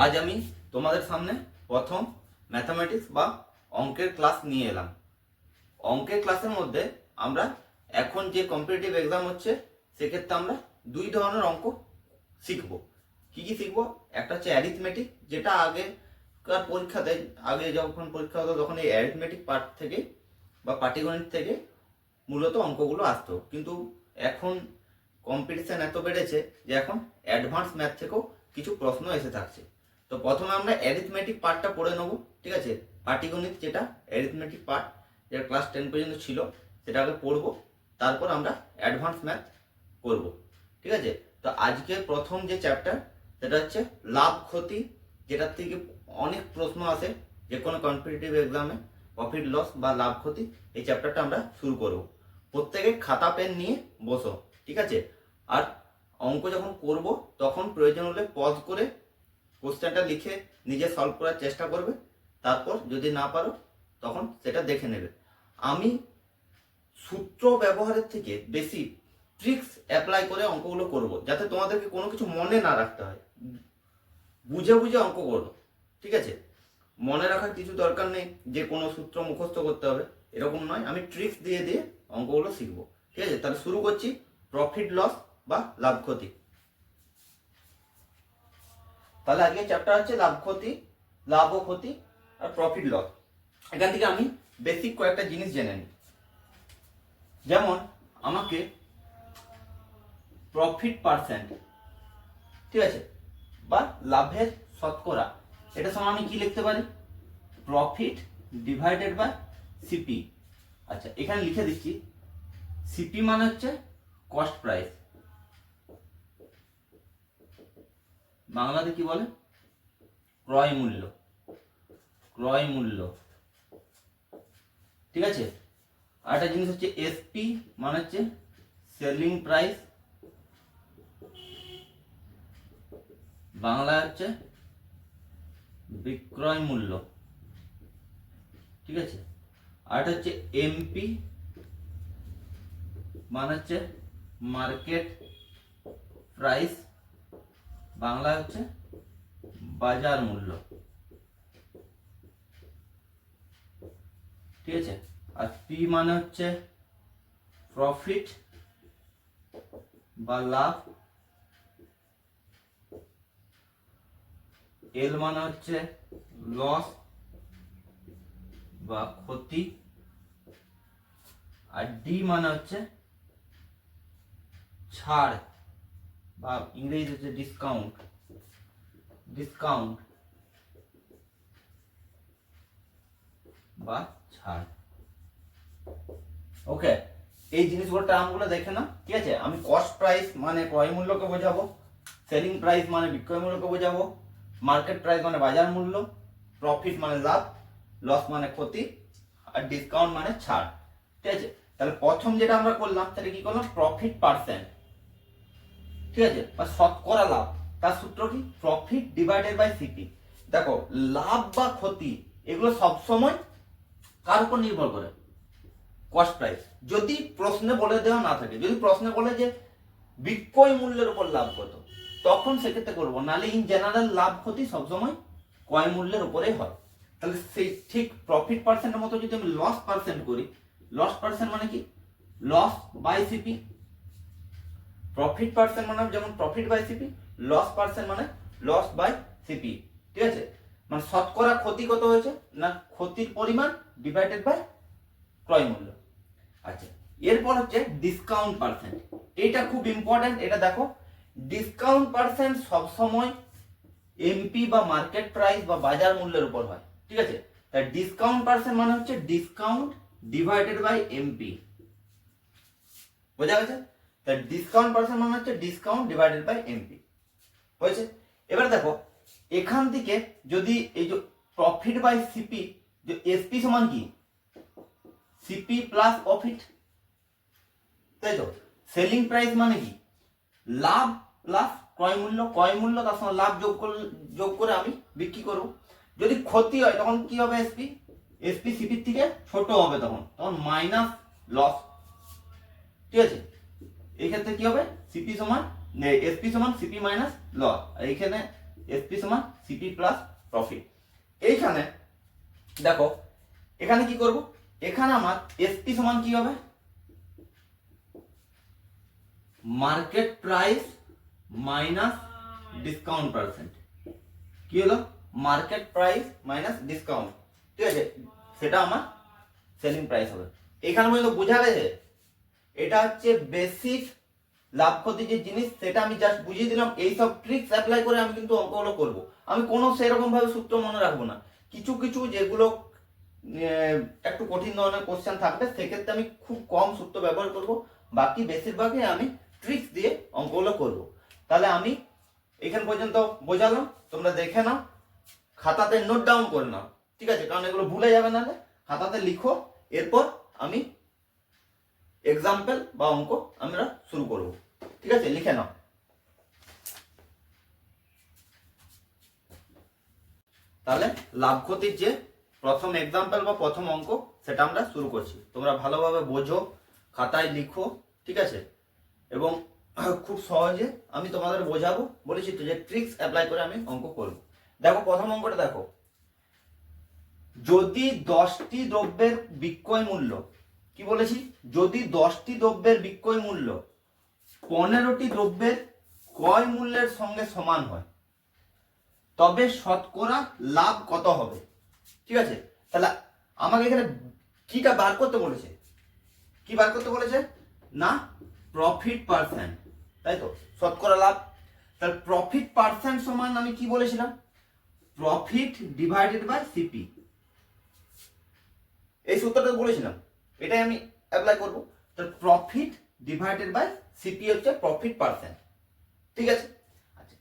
আজ আমি তোমাদের সামনে প্রথম ম্যাথামেটিক্স বা অঙ্কের ক্লাস নিয়ে এলাম। অঙ্কের ক্লাসের মধ্যে আমরা এখন যে কম্পিটিটিভ এক্সাম হচ্ছে সেক্ষেত্রে আমরা দুই ধরনের অঙ্ক শিখব। কি কি শিখব? একটা হচ্ছে অ্যারিথমেটিক, যেটা আগেকার পরীক্ষাতে আগে যখন পরীক্ষা হতো তখন এই অ্যারিথমেটিক পার্ট থেকে বা পাটিগণিত থেকে মূলত অঙ্কগুলো আসতো, কিন্তু এখন কম্পিটিশন এত বেড়েছে যে এখন অ্যাডভান্স ম্যাথ থেকেও কিছু প্রশ্ন এসে থাকছে। তো প্রথমে আমরা অ্যারিথমেটিক পার্টটা পড়ে নেব, ঠিক আছে? পাটিগণিত যেটা অ্যারিথমেটিক পার্ট, যেটা ক্লাস 10 পর্যন্ত ছিল সেটা আগে পড়বো, তারপর আমরা অ্যাডভান্স ম্যাথ করব, ঠিক আছে? তো আজকে প্রথম যে চ্যাপ্টার সেটা হচ্ছে লাভ ক্ষতি, যেটার থেকে অনেক প্রশ্ন আসে যে কোনো কম্পিটিটিভ এক্সামে, প্রফিট লস বা লাভ ক্ষতি। এই চ্যাপ্টারটা আমরা শুরু করব। প্রত্যেকে খাতা পেন নিয়ে বসো, ঠিক আছে? আর অঙ্ক যখন করব তখন প্রয়োজন হলে পজ করে কোশ্চেনটা লিখে নিজে সলভ করার চেষ্টা করবে, তারপর যদি না পারো তখন সেটা দেখে নেবে। আমি সূত্র ব্যবহারের থেকে বেশি ট্রিক্স অ্যাপ্লাই করে অঙ্কগুলো করব, যাতে তোমাদেরকে কোনো কিছু মনে না রাখতে হয়, বুঝে বুঝে অঙ্ক করো, ঠিক আছে? মনে রাখার কিছু দরকার নেই যে কোনো সূত্র মুখস্থ করতে হবে, এরকম নয়। আমি ট্রিক্স দিয়ে দিয়ে অঙ্কগুলো শিখবো, ঠিক আছে? তাহলে শুরু করছি প্রফিট লস বা লাভ ক্ষতি। তাহলে আজকে চ্যাপ্টার হচ্ছে লাভ ক্ষতি, লাভ ও ক্ষতি আর প্রফিট লস। এখান থেকে আমি বেসিক কয়েকটা জিনিস জেনে নিই। যেমন আমাকে প্রফিট পার্সেন্ট, ঠিক আছে, বা লাভের শতকরা, এটা সময় আমি কি লিখতে পারি? Profit divided by CP. আচ্ছা, এখানে লিখে দিচ্ছি সিপি মানে হচ্ছে কস্ট প্রাইস, বাংলাতে কি বলে? ক্রয় মূল্য, ক্রয় মূল্য, ঠিক আছে? আরেকটা জিনিস হচ্ছে এসপি মানে হচ্ছে সেলিং প্রাইস, বাংলা হচ্ছে বিক্রয় মূল্য, ঠিক আছে? আরেকটা হচ্ছে এমপি মানে হচ্ছে মার্কেট প্রাইস, বাংলা হচ্ছে বাজার মূল্য, ঠিক আছে? আর পি মানে হচ্ছে প্রফিট বা লাভ, এল মানে হচ্ছে লস বা ক্ষতি, আর ডি মানে হচ্ছে ছাড় বা ইংরেজি হচ্ছে ডিসকাউন্ট, ডিসকাউন্ট বা ছাড়। ওকে, এই জিনিসগুলো টার্মগুলো দেখে না, ঠিক আছে? আমি কস্ট প্রাইস মানে ক্রয় মূল্যকে বোঝাবো, সেলিং প্রাইস মানে বিক্রয় মূল্যকে বোঝাবো, মার্কেট প্রাইস মানে বাজার মূল্য, প্রফিট মানে লাভ, লস মানে ক্ষতি, আর ডিসকাউন্ট মানে ছাড়, ঠিক আছে? তাহলে প্রথম যেটা আমরা করলাম তাহলে কি করলাম? প্রফিট পার্সেন্ট, ঠিক আছে, বা শতকরা লাভ। তার সূত্র কি? Profit divided by CP. দেখো, লাভ বা ক্ষতি এগুলো সবসময় কার উপর নির্ভর করে? Cost price. যদি প্রশ্নে বলে দেওয়া না থাকে, যদি প্রশ্নে বলে যে বিক্রয় মূল্যের উপর লাভ কত, তখন সেক্ষেত্রে করবো, নাহলে ইন জেনারেল লাভ ক্ষতি সবসময় ক্রয় মূল্যের উপরে হয়। তাহলে সেই ঠিক প্রফিট পার্সেন্টের মতো যদি আমি লস পার্সেন্ট করি, লস পার্সেন্ট মানে কি? Loss by CP. Profit percent মানে যেমন profit by CP, loss percent মানে লস বাই সিপি, ঠিক আছে? মানে শতকরা ক্ষতি কত হয়েছে না ক্ষতির পরিমাণ ডিভাইডেড বাই ক্রয় মূল্য। আচ্ছা, এরপর হচ্ছে ডিসকাউন্ট পার্সেন্ট। এটা খুব ইম্পর্টেন্ট, এটা দেখো, ডিসকাউন্ট পার্সেন্ট সবসময় এমপি বা মার্কেট প্রাইস বা বাজার মূল্যের উপর হয়, ঠিক আছে? তাই ডিসকাউন্ট পার্সেন্ট মানে হচ্ছে ডিসকাউন্ট ডিভাইডেড বাই এমপি, বোঝা গেছে? তাই ডিসকাউন্ট পার্সেন্ট মানে হচ্ছে ডিসকাউন্ট ডিভাইডেড বাই এমপি, হয়েছে? এবার দেখো, এখান থেকে যদি এই যে প্রফিট বাই সিপি, যে এসপি সমান কি? সিপি প্লাস প্রফিট, তাই তো? সেলিং প্রাইস মানে কি? লাভ প্লাস ক্রয় মূল্য, ক্রয় মূল্য তার সঙ্গে লাভ যোগ করে আমি বিক্রি করব। যদি ক্ষতি হয় তখন কি হবে? এসপি, এসপি সিপির থেকে ছোট হবে, তখন তখন মাইনাস লস, ঠিক আছে? এই ক্ষেত্রে কি হবে? সিপি সমান এসপি সমান সিপি মাইনাস লস, আর এইখানে এসপি সমান সিপি প্লাস প্রফিট। এইখানে দেখো এখানে কি করব, এখানে আমার এসপি সমান কি হবে, market price minus discount percent. কি হলো, মার্কেট প্রাইস মাইনাস ডিসকাউন্ট, ঠিক আছে, সেটা আমার সেলিং প্রাইস হবে। এখানে পর্যন্ত বোঝা গেছে? এটা হচ্ছে বেসিক লাভ ক্ষতি যে জিনিস, সেটা আমি জাস্ট বুঝিয়ে দিলাম। এইসব ট্রিক্স অ্যাপ্লাই করে আমি কিন্তু অঙ্কগুলো করবো। আমি কোনো সেরকম ভাবে সূত্র মনে রাখবো না। কিছু কিছু যেগুলো একটু কঠিন ধরনের কোশ্চেন থাকবে, সেক্ষেত্রে আমি খুব কম সূত্র ব্যবহার করব, বাকি বেশিরভাগই আমি ট্রিক্স দিয়ে অঙ্কগুলো করব। তাহলে আমি এখান পর্যন্ত বোঝালাম, তোমরা দেখে নাও, খাতাতে নোট ডাউন করে নাও, ঠিক আছে, কারণ এগুলো ভুলে যাবে না, খাতাতে লিখো। এরপর আমি এক্সাম্পল বা অঙ্ক আমরা শুরু করব, ঠিক আছে, লিখে নাও। তাহলে লাভ ক্ষতির যে প্রথম এক্সাম্পল বা প্রথম অঙ্ক, সেটা আমরা শুরু করছি। তোমরা ভালোভাবে বোঝো, খাতায় লিখো, ঠিক আছে, এবং খুব সহজে আমি তোমাদের বোঝাবো। বলেছি তো যে ট্রিক্স অ্যাপ্লাই করে আমি অঙ্ক করব। দেখো প্রথম অঙ্কটা দেখো, যদি 10টি দ্রব্যের বিক্রয় মূল্য, কি বলেছি, যদি 10টি দ্রব্যের বিক্রয় মূল্য 15টি দ্রব্যের ক্রয় মূল্যের সঙ্গে সমান হয়, তবে শতকরা লাভ কত হবে? ঠিক আছে, তাহলে আমাকে এখানে কিটা বার করতে বলেছে, কি বার করতে বলেছে না, প্রফিট পার্সেন্ট, তাই তো, শতকরা লাভ। তাহলে প্রফিট পার্সেন্ট সমান আমি কি বলেছিলাম, প্রফিট ডিভাইডেড বাই সিপি, এই সূত্রটা বলেছিলাম, এটাই আমি অ্যাপ্লাই করব। তাহলে প্রফিট ডিভাইডেড বাই সিপি হচ্ছে প্রফিট পার্সেন্ট, ঠিক আছে। আচ্ছা,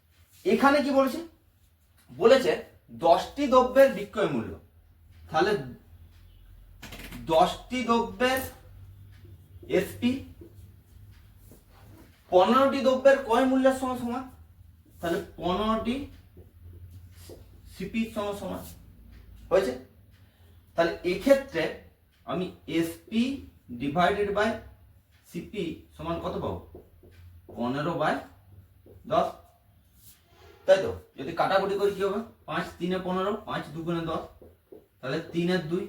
এখানে কি বলেছে, বলেছে 10টি দ্রব্যের বিক্রয় মূল্য, তাহলে 10টি দ্রব্যের এসপি 15টি দ্রব্যের ক্রয় মূল্যের সঙ্গে সমান, তাহলে 15টি সিপি সঙ্গে সমান হয়েছে। তাহলে এক্ষেত্রে আমি এসপি ডিভাইডেড বাই সিপি সমান কত পাবো, 15/10, তাই তো। যদি কাটাকুটি করি কি হবে, 5 3 15, 5 2 10, তাহলে 3 2।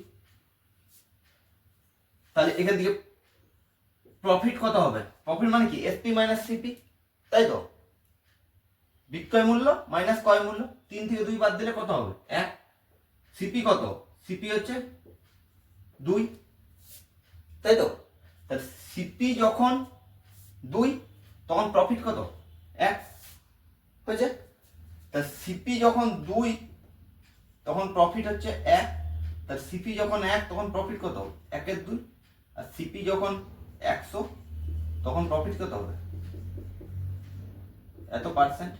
তাহলে এখান থেকে প্রফিট কত হবে, প্রফিট মানে কি, এসপি মাইনাস সিপি, তাই তো, বিক্রয় মূল্য মাইনাস ক্রয় মূল্য, 3 থেকে 2 বাদ দিলে কত হবে, 1। সিপি কত, সিপি হচ্ছে 2, তাই তো। তাহলে সিপি যখন 2 তখন প্রফিট কত, 1 হয়েছে। তা সিপি যখন 2 তখন প্রফিট হচ্ছে 1, তার সিপি যখন 1 তখন প্রফিট কত, 1 এর 2, আর সিপি যখন 100 তখন প্রফিট কত হবে, এত পার্সেন্ট।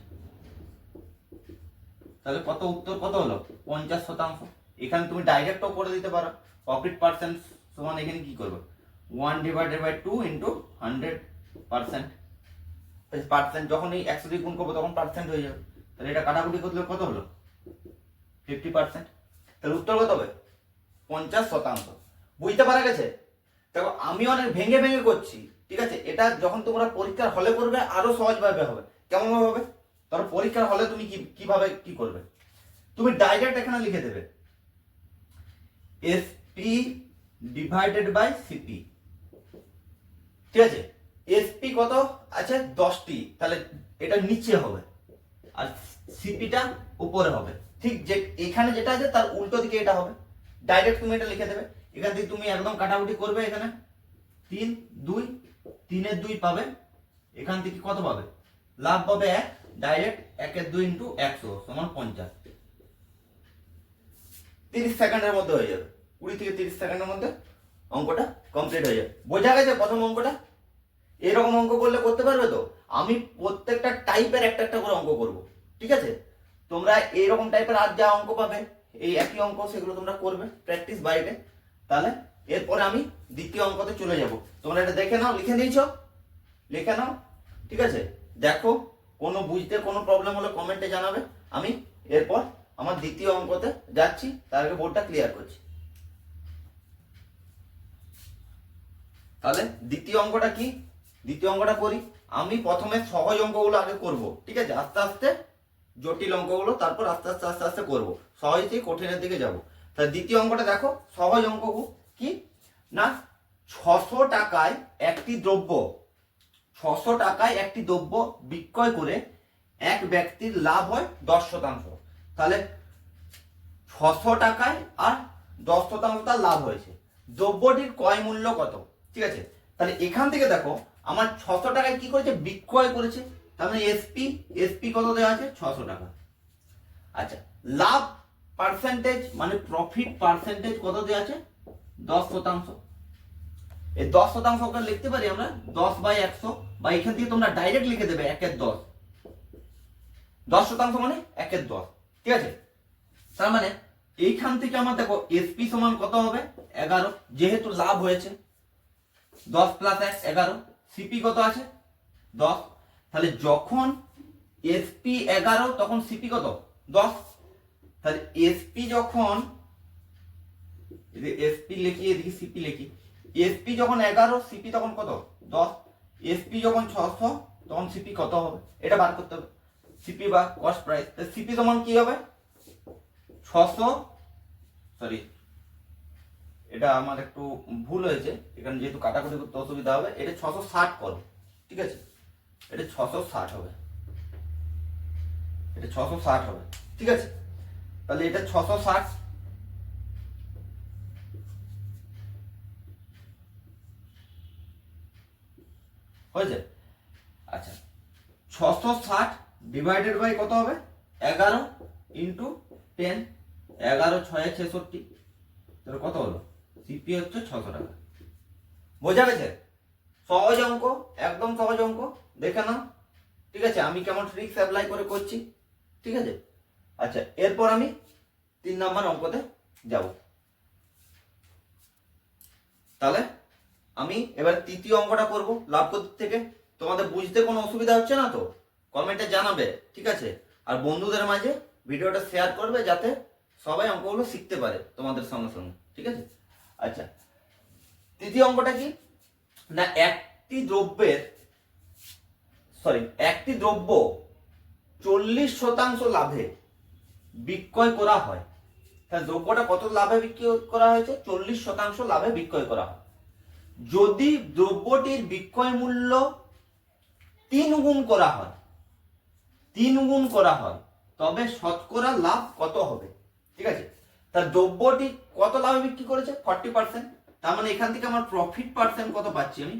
তাহলে কত, উত্তর কত হলো, 50%। এখানে তুমি ডাইরেক্টও করে দিতে পারো, প্রফিট পার্সেন্ট সমান এখানে কি করবে, 1/2 ইন্টু 100%। পার্সেন্ট যখন এই 100 দিয়ে গুণ করবো তখন পার্সেন্ট হয়ে যাবে। তাহলে এটা কাটাকুটি করলে কত হলো, 50%। তাহলে উত্তর কত হবে, 50%। বুঝতে পারা গেছে? দেখো আমি অনেক ভেঙে ভেঙে করছি, ঠিক আছে। এটা যখন তোমরা পরীক্ষার হলে করবে আরো সহজভাবে হবে। কেমন ভাবে হবে, ধরো পরীক্ষার হলে তুমি কিভাবে কি করবে, তুমি ডাইরেক্ট এখানে লিখে দেবে এসপি ডিভাইডেড বাই সিপি, ঠিক আছে। এসপি কত আছে, 10টি, তাহলে এটা নিচে হবে আর সিপিটা উপরে হবে। ঠিক যে এখানে যেটা আছে তার উল্টো দিকে এটা হবে। ডাইরেক্ট তুমি এটা লিখে দেবে। এখান থেকে তুমি একদম কাটাকুটি করবে, এখানে 3 2, 3 এর 2 পাবে, এখান থেকে কত পাবে, লাভ পাবে 1, ডাইরেক্ট 1 এর 2 ইন্টু 100 সমান 50। 30 সেকেন্ডের মধ্যে হয়ে যাবে, 20 থেকে 30 সেকেন্ডের মধ্যে অঙ্কটা কমপ্লিট হয়ে যাবে। বোঝা গেছে প্রথম অঙ্কটা? এরকম অঙ্ক করলে করতে পারবে তো? আমি প্রত্যেকটা টাইপের একটা একটা করে অঙ্ক করব, ঠিক আছে। তোমরা এইরকম টাইপের আর যা অঙ্ক পাবে এই একই অঙ্ক, সেগুলো তোমরা করবে প্র্যাকটিস বাড়িতে। তাহলে এরপরে আমি দ্বিতীয় অঙ্কতে চলে যাব। তোমরা এটা দেখে নাও, লিখে নিয়েছো, লিখে নাও, ঠিক আছে। দেখো কোনো বুঝতে কোনো প্রবলেম হলে কমেন্টে জানাবে। আমি এরপর আমার দ্বিতীয় অঙ্কতে যাচ্ছি, তার আগে বোর্ডটা ক্লিয়ার করছি। তাহলে দ্বিতীয় অঙ্কটা কি, দ্বিতীয় অঙ্কটা করি। আমি প্রথমে সহজ অঙ্কগুলো আগে করব, ঠিক আছে, আস্তে আস্তে জটিল অঙ্কগুলো তারপর আস্তে আস্তে আস্তে আস্তে করবো, সহজ থেকে কঠিনের দিকে যাব। তাহলে দ্বিতীয় অঙ্কটা দেখো, সহজ অঙ্ক কি না, 600 টাকায় একটি দ্রব্য 600 টাকায় একটি দ্রব্য বিক্রয় করে এক ব্যক্তির লাভ হয় 10%। তাহলে 600 টাকায় আর 10% তার লাভ হয়েছে, দ্রব্যটির ক্রয় মূল্য কত? ঠিক আছে, তাহলে এখান থেকে দেখো আমার 600 টাকায় কি করেছে, বিক্রয় করেছে, তার মানে এসপি কত দেওয়া আছে, 600 টাকা। আচ্ছা, লাভ পার্সেন্টেজ মানে প্রফিট পার্সেন্টেজ কত দেওয়া আছে, 10%। এই 10% লিখতে পারি আমরা 10/100, বা এখান থেকে তোমরা ডাইরেক্ট লিখে দেবে 1/10। 10% মানে 1/10, ঠিক আছে। তার মানে এইখান থেকে আমার দেখো এসপি সমান কত হবে, 11, যেহেতু লাভ হয়েছে 10 + 1 11, সিপি কত আছে 10। তাহলে যখন এসপি 11 তখন সিপি কত 10। তাহলে এসপি যখন এসপি লিখি, এদিকে সিপি লিখি, এসপি যখন 11 সিপি তখন কত 10, এসপি যখন 600 তখন সিপি কত হবে, এটা বার করতে হবে, সিপি বা কস্ট প্রাইস। সিপি সমান কি হবে 600, সরি এটা আমার একটু ভুল হয়েছে, এখানে যেহেতু কাটাকুটি করতে অসুবিধা হবে, এটা 660 করো, ঠিক আছে, এটা 660 হবে, এটা 660 হবে, ঠিক আছে। তাহলে এটা 660 হয়েছে। আচ্ছা, 660 ডিভাইডেড বাই কত হবে 11 ইন্টু 10, 11 6 66, তাহলে কত হলো, সিপি হচ্ছে 600 টাকা। বোঝা গেছে? সহজ অঙ্ক, একদম সহজ অঙ্ক, দেখে নাও, ঠিক আছে। আমি কেমন ট্রিক্স অ্যাপ্লাই করে করছি, ঠিক আছে। আচ্ছা, এরপর আমি 3 নম্বর অঙ্কতে যাব। তাহলে আমি এবার তৃতীয় অঙ্কটা করব লাভ করতে থেকে। তোমাদের বুঝতে কোনো অসুবিধা হচ্ছে না তো কমেন্টে জানাবে, ঠিক আছে। আর বন্ধুদের মাঝে ভিডিওটা শেয়ার করবে যাতে সবাই অঙ্কগুলো শিখতে পারে তোমাদের সঙ্গে সঙ্গে, ঠিক আছে। আচ্ছা, তৃতীয় অঙ্কটা কি না, একটি দ্রব্য 40% লাভে বিক্রয় করা হয়। তাহলে দ্রব্যটা কত লাভে বিক্রয় করা হয়েছে, 40% লাভে বিক্রয় করা হয়। যদি দ্রব্যটির বিক্রয় মূল্য 3 গুণ করা হয়, 3 গুণ করা হয়, তবে শতকরা লাভ কত হবে, ঠিক আছে। তার দ্রব্যটি কত লাভে বিক্রি করেছে 40%, তার মানে এখান থেকে আমার প্রফিট পার্সেন্ট কত পাচ্ছি আমি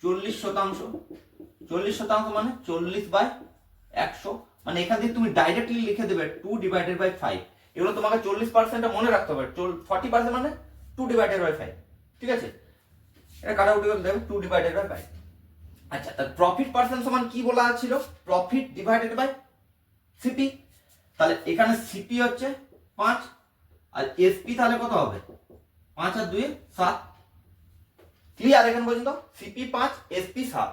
40%। 40% মানে 40/100, মানে এখান থেকে তুমি ডাইরেক্টলি লিখে দেবে 2/5। এগুলো তোমাকে 40% মনে রাখতে হবে, 40% মানে 2/5, ঠিক আছে। এটা কাটাকুটি করে দেবে 2/5। আচ্ছা, তার প্রফিট পার্সেন্ট সমান কি বলা ছিল, প্রফিট ডিভাইডেড বাই সিপি। তাহলে এখানে সিপি হচ্ছে 5 আর এসপি তাহলে কত হবে 5 আর 2 7। ক্লিয়ার এখান পর্যন্ত? CP 5 SP 7।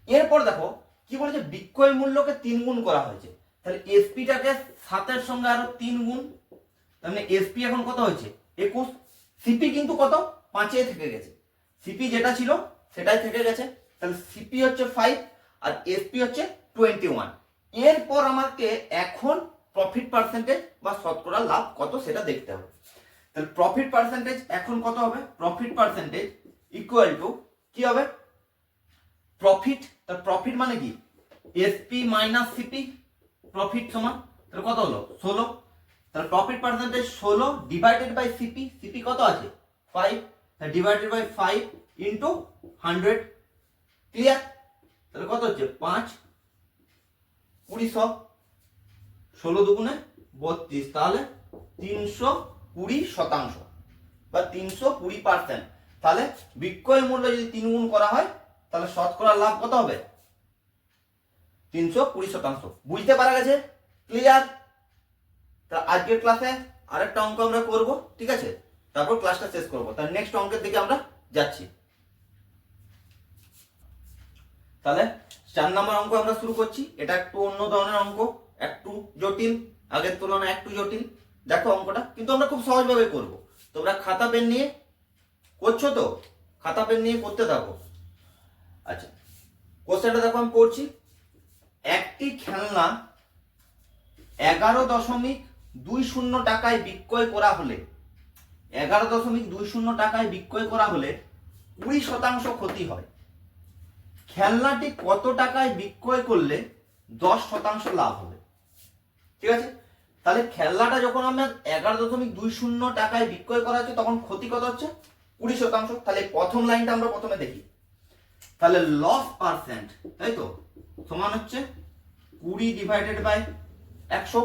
এরপর দেখো কি বলেছে, বিক্রয় মূল্যকে 3 গুণ করা হয়েছে। তাহলে এসপিটাকে 7 এর সঙ্গে আরো 3 গুণ, তার মানে এসপি এখন কত হয়েছে 21। সিপি কিন্তু কত 5 থেকে গেছে, সিপি যেটা ছিল সেটাই থেকে গেছে। তাহলে সিপি হচ্ছে 5 আর এসপি হচ্ছে 21। এরপর আমাকে এখন প্রফিট পার্সেন্টেজ বা শতকরা লাভ কত সেটা দেখতে হবে। তাহলে প্রফিট পার্সেন্টেজ এখন কত হবে, প্রফিট পার্সেন্টেজ ইকুয়াল টু কি হবে, প্রফিট, তার প্রফিট মানে কি এসপি মাইনাস সিপি, প্রফিট সমান তাহলে কত হলো 16। তাহলে profit percentage 16 divided by CP, CP কত আছে 5, ডিভাইডেড বাই 5 ইন্টু 100। ক্লিয়ার? তাহলে কত হচ্ছে 5 20 100, 16 দুগুণে 32, তাহলে 320% বা 320%। তাহলে বিক্রয় মূল্য যদি 3 গুণ করা হয় তাহলে শতকরা লাভ কত হবে 320%। বুঝতে পারা গেছে? ক্লিয়ার? তা আজকের ক্লাসে আরেকটা অঙ্ক আমরা করব, ঠিক আছে, তারপর ক্লাসটা শেষ করব। তার নেক্সট অঙ্কের দিকে আমরা যাচ্ছি। তাহলে 4 নম্বর অঙ্ক আমরা শুরু করছি। এটা একটু অন্য ধরনের অঙ্ক, একটু জটিল, আগের তুলনায় একটু জটিল। দেখো অঙ্কটা কিন্তু আমরা খুব সহজভাবে করব। তোমরা খাতা পেন নিয়ে করছো তো, খাতা পেন নিয়ে করতে থাকো। আচ্ছা, কোশ্চেনটা দেখো আমি পড়ছি। একটি খেলনা 11.20 টাকায় বিক্রয় করা হলে 11.20 টাকায় বিক্রয় করা হলে 20% ক্ষতি হয়। খেলনাটি কত টাকায় বিক্রয় করলে 10% লাভ হবে? ঠিক আছে, তাহলে খেলনাটা যখন আমরা 11.20 টাকায় বিক্রয় করা হচ্ছে তখন ক্ষতি কত হচ্ছে? 20%। তাহলে প্রথম লাইনটা আমরা প্রথমে দেখি। তাহলে লস পার্সেন্ট, তাই তো, সমান হচ্ছে 20 ডিভাইডেড বাই 100।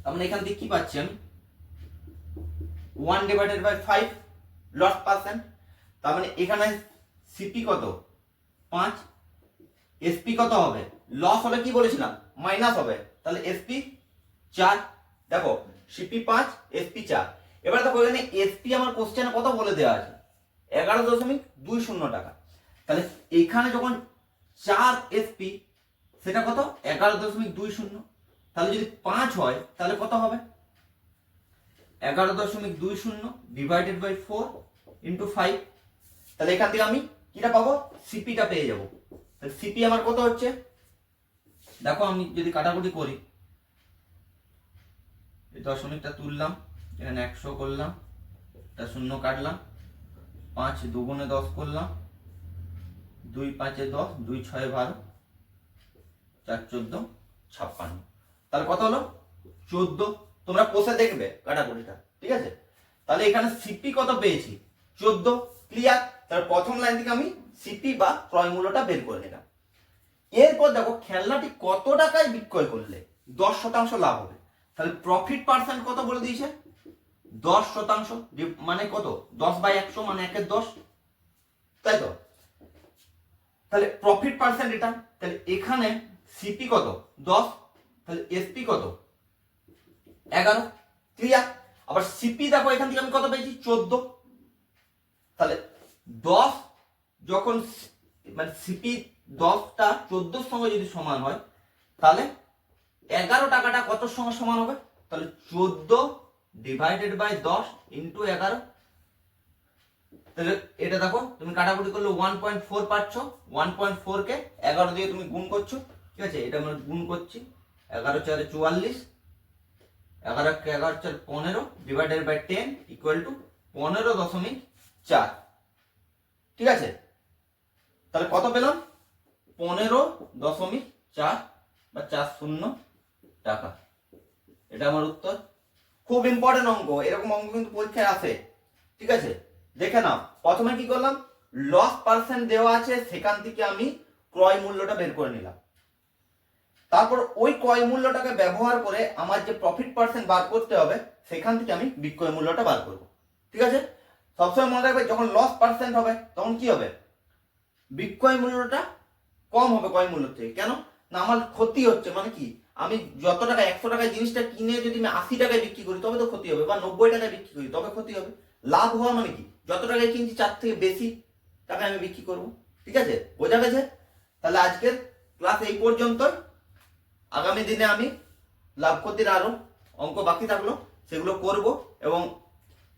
তার মানে এখান থেকে কি পাচ্ছি আমি? 1 ডিভাইডেড বাই 5 লস পার্সেন্ট। তার মানে এখানে সিপি কত? 5। এসপি কত হবে? লস হলে কি বলেছিলাম? মাইনাস হবে। তাহলে এসপি 4। দেখো সিপি 5, এসপি 4। এবার দেখো এখানে এসপি আমার কোশ্চেনে কত বলে দেওয়া আছে? 11.20 টাকা। তাহলে এখানে যখন 4 এসপি, সেটা কত? 11.20। তাহলে যদি 5 হয় তাহলে কত হবে? 11.20 ডিভাইডেড বাই 4 ইন্টু 5। তাহলে এখান থেকে আমি কিটা পাবো? সিপিটা পেয়ে যাবো। তাহলে সিপি আমার কত হচ্ছে? দেখো আমি যদি কাটাকুটি করি, এই দশমিকটা তুললাম, এখানে 100 করলাম, এটা শূন্য কাটলাম, 5 2 10 করলাম, 2 5 10, 2 6 12, 4 14 56। তাহলে কত হলো? 14। তোমরা কষে দেখবে কাটাকুটিটা, ঠিক আছে? তাহলে এখানে সিপি কত পেয়েছি? 14। ক্লিয়ার? তাহলে প্রথম লাইন থেকে আমি সিপি বা ক্রয় মূল্যটা বের করে নিলাম। এরপর দেখো খেলনাটি কত টাকায় বিক্রয় করলে 10% লাভ হবে। তাহলে প্রফিট পার্সেন্ট কত বলে দিয়েছে? 10%। মানে কত? 10/100 মানে 1/10, তাই তো? তাহলে প্রফিট পার্সেন্ট এটা। তাহলে এখানে সিপি কত? 10। তাহলে এসপি কত? 11। ক্লিয়ার? আবার সিপি দেখো এখান থেকে আমি কত পেয়েছি? 14। তাহলে 10 যখন মানে সিপি 10টা 14 সঙ্গে যদি সমান হয় তাহলে 11 টাকাটা কত সঙ্গে সমান হবে? তাহলে 14 ডিভাইডেড বাই 10 ইন্টু 11। তাহলে এটা দেখো তুমি কাটাকুটি করলে 1.4 পাচ্ছ। 1.4 কে 11 দিয়ে তুমি গুণ করছো, ঠিক আছে? এটা আমরা গুণ করছি। 11 4 44, 11 কে 11 4 15 ডিভাইডেড বাই 10 ইকুয়াল টু 15.4। ঠিক আছে? তাহলে কত পেলাম? 15.4 বা 40 টাকা। এটা আমার উত্তর। খুব ইম্পর্টেন্ট অঙ্ক, এরকম অঙ্ক কিন্তু পরীক্ষায় আসে, ঠিক আছে? দেখে নাও। প্রথমে কি করলাম? লস পার্সেন্ট দেওয়া আছে, সেখান থেকে আমি ক্রয় মূল্যটা বের করে নিলাম। তারপর ওই ক্রয় মূল্যটাকে ব্যবহার করে আমার যে প্রফিট পার্সেন্ট বার করতে হবে, সেখান থেকে আমি বিক্রয় মূল্যটা বার করব। ঠিক আছে? সবসময় মনে রাখবে যখন লস পার্সেন্ট হবে তখন কি হবে? বিক্রয় মূল্যটা কম হবে ক্রয় মূল্য থেকে। কেন না? আমার ক্ষতি হচ্ছে। মানে কি, আমি যত টাকা 100 টাকায় জিনিসটা কিনে যদি আমি 80 টাকায় বিক্রি করি তবে তো ক্ষতি হবে, বা 90 টাকায় বিক্রি করি তবে ক্ষতি হবে। লাভ হওয়া মানে কি, যত টাকায় কিনছি তার থেকে বেশি টাকায় আমি বিক্রি করব। ঠিক আছে? বোঝা গেছে? তাহলে আজকের ক্লাস এই পর্যন্তই। আগামী দিনে আমি লাভ ক্ষতির আরো অঙ্ক বাকি থাকলো, সেগুলো করব এবং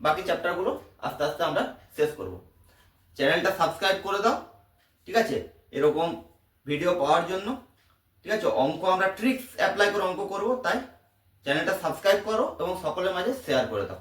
বাকি চ্যাপ্টারগুলো আস্তে আস্তে আমরা শেষ করব। চ্যানেলটা সাবস্ক্রাইব করে দাও, ঠিক আছে? এরকম ভিডিও পাওয়ার জন্য। ঠিক আছে? অঙ্ক আমরা ট্রিক্স অ্যাপ্লাই করে অঙ্ক করব, তাই চ্যানেলটা সাবস্ক্রাইব করো এবং সকলের মাঝে শেয়ার করে দাও।